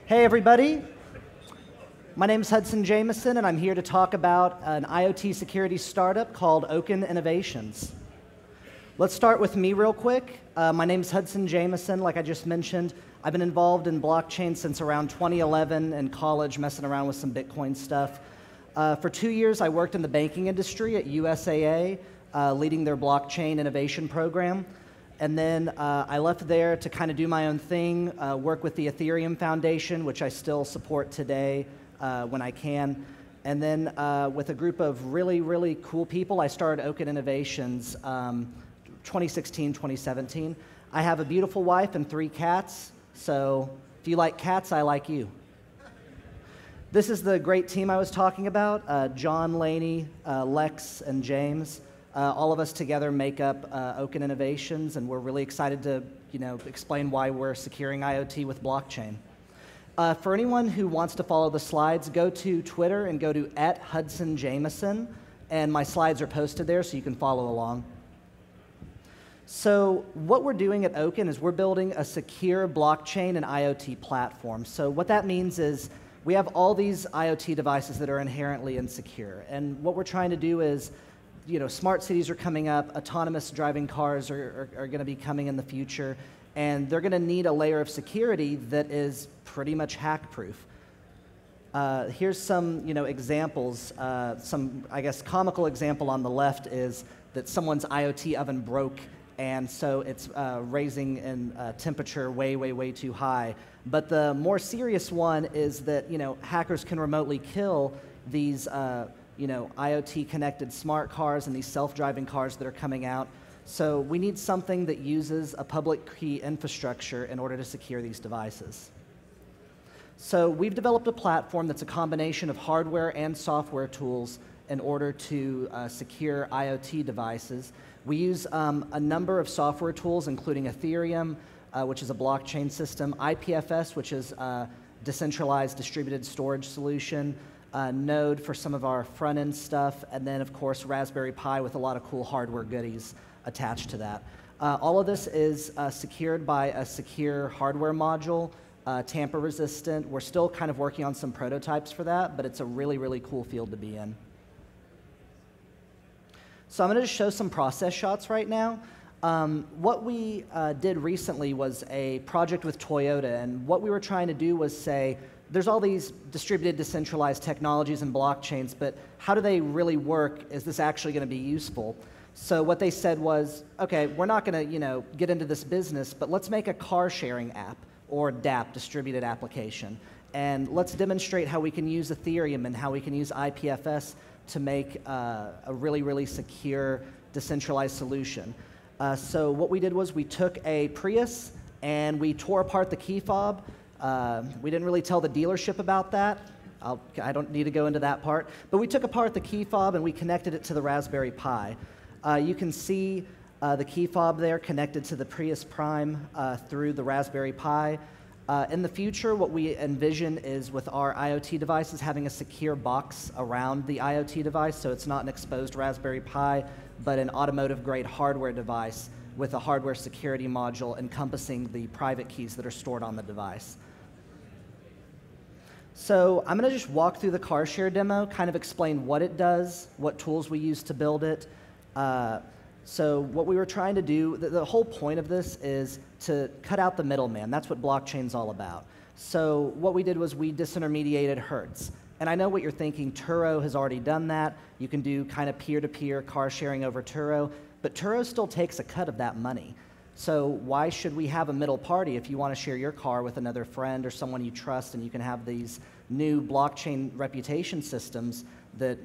Hey everybody, my name is Hudson Jameson and I'm here to talk about an IoT security startup called Oaken Innovations. Let's start with me real quick. My name is Hudson Jameson, like I just mentioned. I've been involved in blockchain since around 2011 in college, messing around with some Bitcoin stuff. For 2 years I worked in the banking industry at USAA, leading their blockchain innovation program. And then I left there to kind of do my own thing, work with the Ethereum Foundation, which I still support today when I can. And then with a group of really, really cool people, I started Oaken Innovations 2016, 2017. I have a beautiful wife and 3 cats, so if you like cats, I like you. This is the great team I was talking about, John, Laney, Lex, and James. All of us together make up Oaken Innovations, and we're really excited to explain why we're securing IoT with blockchain. For anyone who wants to follow the slides, go to Twitter and go to @HudsonJameson, and my slides are posted there so you can follow along. So what we're doing at Oaken is we're building a secure blockchain and IoT platform. So what that means is we have all these IoT devices that are inherently insecure, and what we're trying to do is smart cities are coming up, autonomous driving cars are going to be coming in the future, and they're going to need a layer of security that is pretty much hack-proof. Here's some examples. Some, I guess, comical example on the left is that someone's IoT oven broke, and so it's raising in temperature way too high. But the more serious one is that hackers can remotely kill these IoT-connected smart cars and these self-driving cars that are coming out. So we need something that uses a public key infrastructure in order to secure these devices. So we've developed a platform that's a combination of hardware and software tools in order to secure IoT devices. We use a number of software tools, including Ethereum, which is a blockchain system, IPFS, which is a decentralized distributed storage solution, Node for some of our front-end stuff, and then, of course, Raspberry Pi with a lot of cool hardware goodies attached to that. All of this is secured by a secure hardware module, tamper-resistant. We're still kind of working on some prototypes for that, but it's a really cool field to be in. So I'm going to just show some process shots right now. What we did recently was a project with Toyota, and what we were trying to do was say, there's all these distributed, decentralized technologies and blockchains, but how do they really work? Is this actually going to be useful? So what they said was, okay, we're not going to get into this business, but let's make a car sharing app, or DApp, distributed application. And let's demonstrate how we can use Ethereum and how we can use IPFS to make a really secure, decentralized solution. So what we did was we took a Prius and we tore apart the key fob. We didn't really tell the dealership about that. I don't need to go into that part. But we took apart the key fob and we connected it to the Raspberry Pi. You can see the key fob there connected to the Prius Prime through the Raspberry Pi. In the future, what we envision is with our IoT devices having a secure box around the IoT device, so it's not an exposed Raspberry Pi, but an automotive-grade hardware device with a hardware security module encompassing the private keys that are stored on the device. So I'm going to just walk through the car share demo, kind of explain what it does, what tools we use to build it. So what we were trying to do, the whole point of this is to cut out the middleman. That's what blockchain's all about. So what we did was we disintermediated Hertz. And I know what you're thinking, Turo has already done that. You can do kind of peer-to-peer car sharing over Turo, but Turo still takes a cut of that money. So why should we have a middle party if you want to share your car with another friend or someone you trust, and you can have these new blockchain reputation systems that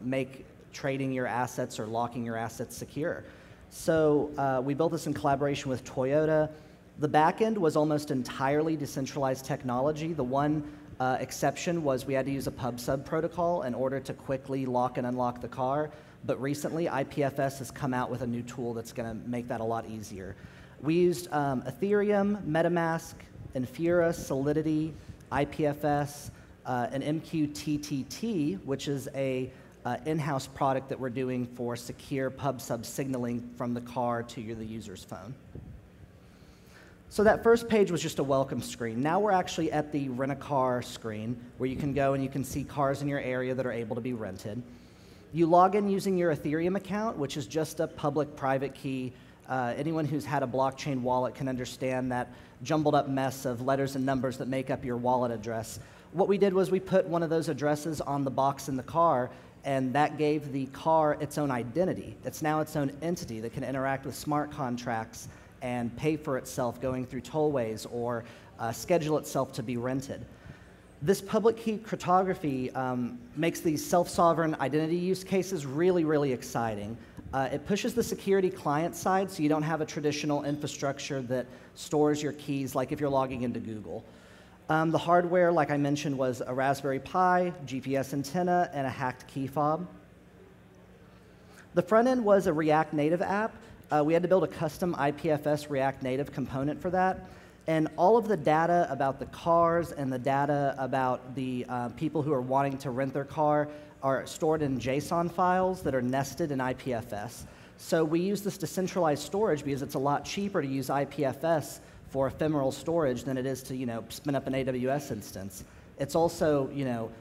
make trading your assets or locking your assets secure. So we built this in collaboration with Toyota. The backend was almost entirely decentralized technology. The one exception was we had to use a pub/sub protocol in order to quickly lock and unlock the car. But recently, IPFS has come out with a new tool that's going to make that a lot easier. We used Ethereum, MetaMask, Infura, Solidity, IPFS, and MQTT, which is a in-house product that we're doing for secure pub/sub signaling from the car to the user's phone. So that first page was just a welcome screen. Now we're actually at the rent-a-car screen, where you can go and you can see cars in your area that are able to be rented. You log in using your Ethereum account, which is just a public-private key. Anyone who's had a blockchain wallet can understand that jumbled up mess of letters and numbers that make up your wallet address. What we did was we put one of those addresses on the box in the car, and that gave the car its own identity. It's now its own entity that can interact with smart contracts and pay for itself going through tollways or schedule itself to be rented. This public key cryptography makes these self-sovereign identity use cases really, really exciting. It pushes the security client side, so you don't have a traditional infrastructure that stores your keys like if you're logging into Google. The hardware, like I mentioned, was a Raspberry Pi, GPS antenna, and a hacked key fob. The front end was a React Native app. We had to build a custom IPFS React Native component for that. And all of the data about the cars and the data about the people who are wanting to rent their car are stored in JSON files that are nested in IPFS. So we use this decentralized storage because it's a lot cheaper to use IPFS for ephemeral storage than it is to, spin up an AWS instance. It's also,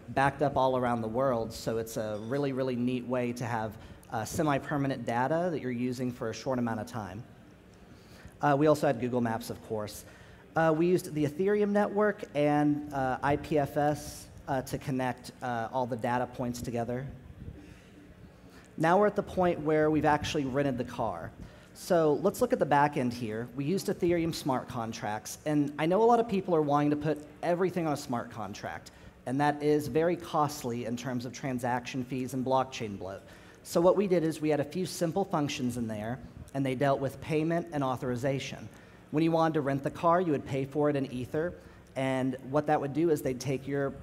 backed up all around the world, so it's a really, really neat way to have semi-permanent data that you're using for a short amount of time. We also had Google Maps, of course. We used the Ethereum network and IPFS to connect all the data points together. Now we're at the point where we've actually rented the car. So let's look at the back end here. We used Ethereum smart contracts, and I know a lot of people are wanting to put everything on a smart contract, and that is very costly in terms of transaction fees and blockchain bloat. So what we did is we had a few simple functions in there, and they dealt with payment and authorization. When you wanted to rent the car, you would pay for it in Ether, and what that would do is they'd take your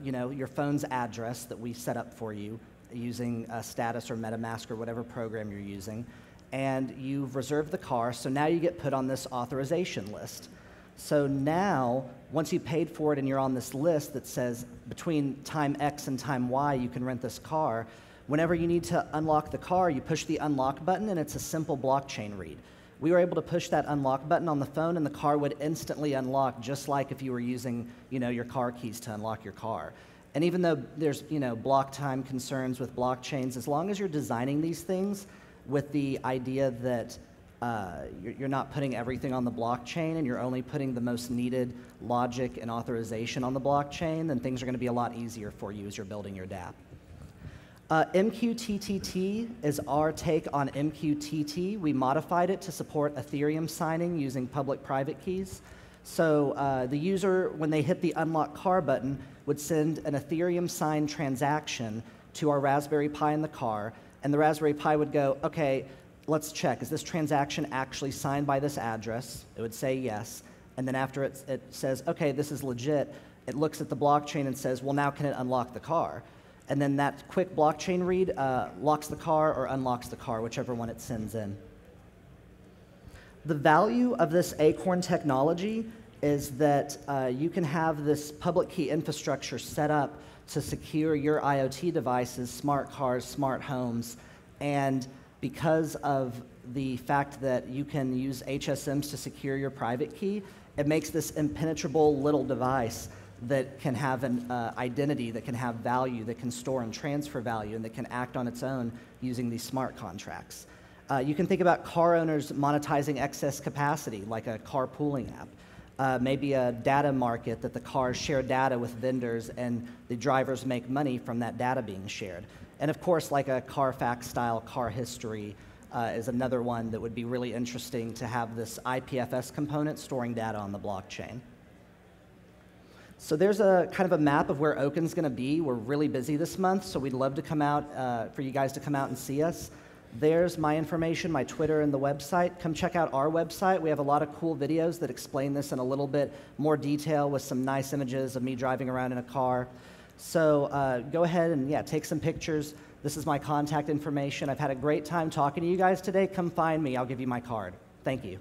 phone's address that we set up for you using Status or MetaMask or whatever program you're using, and you've reserved the car, so now you get put on this authorization list. So now, once you paid for it and you're on this list that says between time X and time Y you can rent this car, whenever you need to unlock the car, you push the unlock button, and it's a simple blockchain read. We were able to push that unlock button on the phone, and the car would instantly unlock, just like if you were using, your car keys to unlock your car. And even though there's, block time concerns with blockchains, as long as you're designing these things with the idea that you're not putting everything on the blockchain and you're only putting the most needed logic and authorization on the blockchain, then things are going to be a lot easier for you as you're building your dApp. MQTT is our take on MQTT. We modified it to support Ethereum signing using public-private keys. So the user, when they hit the unlock car button, would send an Ethereum signed transaction to our Raspberry Pi in the car, and the Raspberry Pi would go, okay, let's check, is this transaction actually signed by this address? It would say yes, and then after it says, okay, this is legit, it looks at the blockchain and says, well, now can it unlock the car? And then that quick blockchain read locks the car or unlocks the car, whichever one it sends in. The value of this Acorn technology is that you can have this public key infrastructure set up to secure your IoT devices, smart cars, smart homes, and because of the fact that you can use HSMs to secure your private key, it makes this impenetrable little device that can have an identity, that can have value, that can store and transfer value, and that can act on its own using these smart contracts. You can think about car owners monetizing excess capacity, like a carpooling app. Maybe a data market that the cars share data with vendors and the drivers make money from that data being shared. And of course, like a Carfax-style car history is another one that would be really interesting to have this IPFS component storing data on the blockchain. So there's a kind of a map of where Oaken's going to be. We're really busy this month, so we'd love to come out, for you guys to come out and see us. There's my information, my Twitter and the website. Come check out our website. We have a lot of cool videos that explain this in a little bit more detail with some nice images of me driving around in a car. So go ahead and take some pictures. This is my contact information. I've had a great time talking to you guys today. Come find me. I'll give you my card. Thank you.